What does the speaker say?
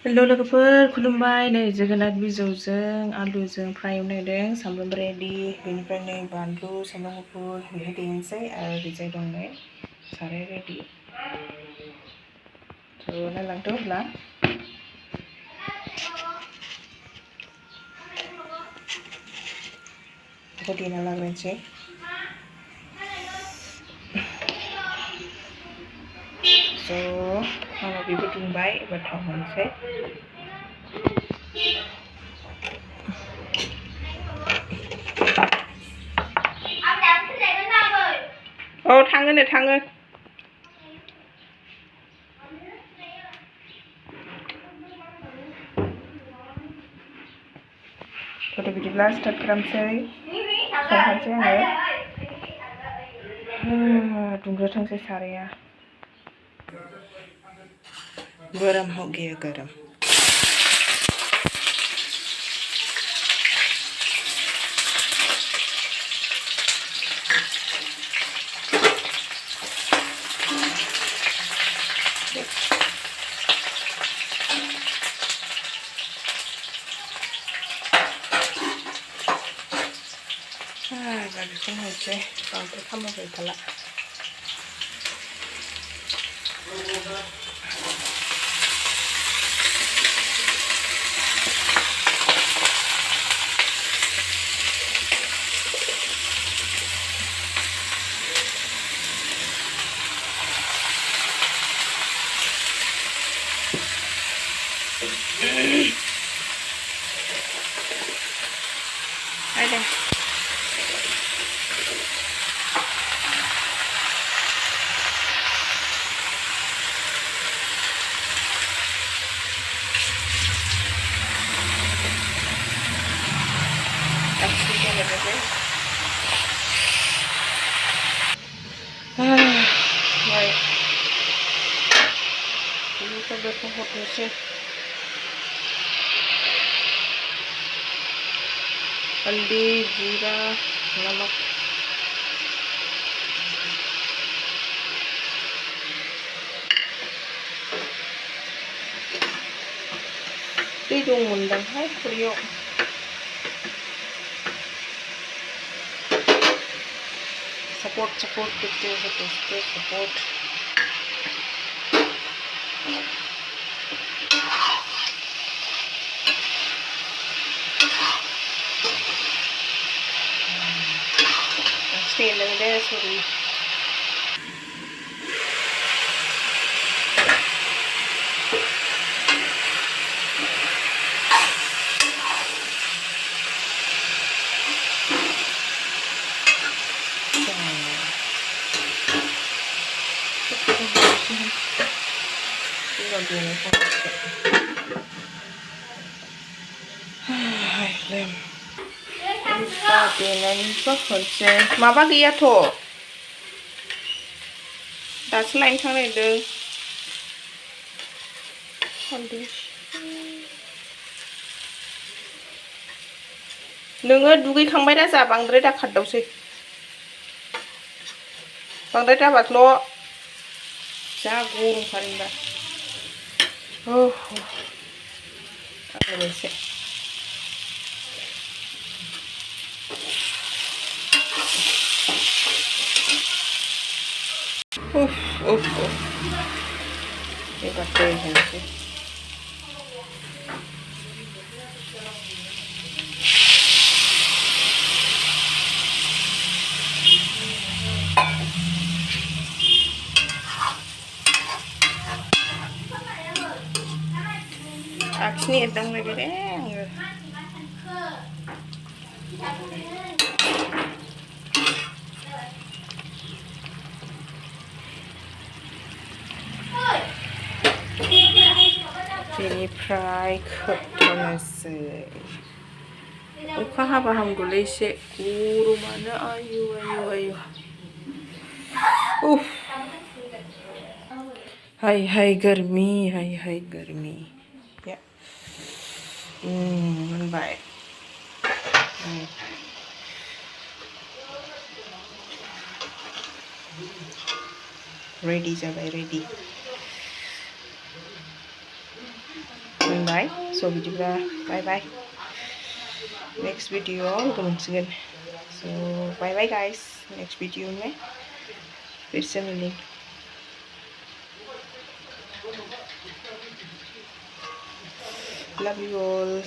Hello' लोगोफोर खुलुमबाय। नै जोगोनार बिजौजों आलुजों फ्राय एवनायदों, सामब्राम रेडि, बेनिफ्राय नै बानलु सामब्राम गुफुर बेहाय देनोसै आरो बिजाय दं नै साराय रेडि। थ' नायलांदो अब्ला बेखौ देना लाग्रोनोसै। स' माबा बेबो दुंबाय, एबार थाव होनोसै। औ थाङो थाङो। थ' बिदिब्ला स्टार्ट खालामसै, संखानोसै आङो। दुंग्रोथोंसै साराया। गरम हो गया गरम। एबार बेखौ होनोसै, बांद्राय खामहोबाय थाला। Ada. Aksinya lebih. Baik. Ini kita berkumpul sih. हल्दी, जीरा, नमक। दै दंमोनदांहाय खुरैयाव। सपोर्ट करते हो दोस्तों, सपोर्ट। Stelen det sorry. देनायनिखौ होनसै। माबा गैयाथ', दासो लायनो थांनो नागिरदों। हालदै। नोङो दुगैखांबाय दा जा, बांद्राय दा खारदावसै। बांद्राय दाबाथल' जा गरमथार होनबा। आरो एसे। एबार दै होनोसै। आखिनि एरदावलायबाय दे आङो। बेनिफ्राय खोबथ'नोसै। अखा हाबा हामगौलै एसे, गरमानो आयु आयु आयु। हाय गर्मी, हाय गर्मी। मोनबाय। रेडी जाबाय, रेडी। मोनबाय स' बिदिब्ला बाय बाय नेक्स्ट भिडिअ'आव लोगो मोनसिगोन स' bye bye guys next video में फिर से मिलेंगे लव यू ऑल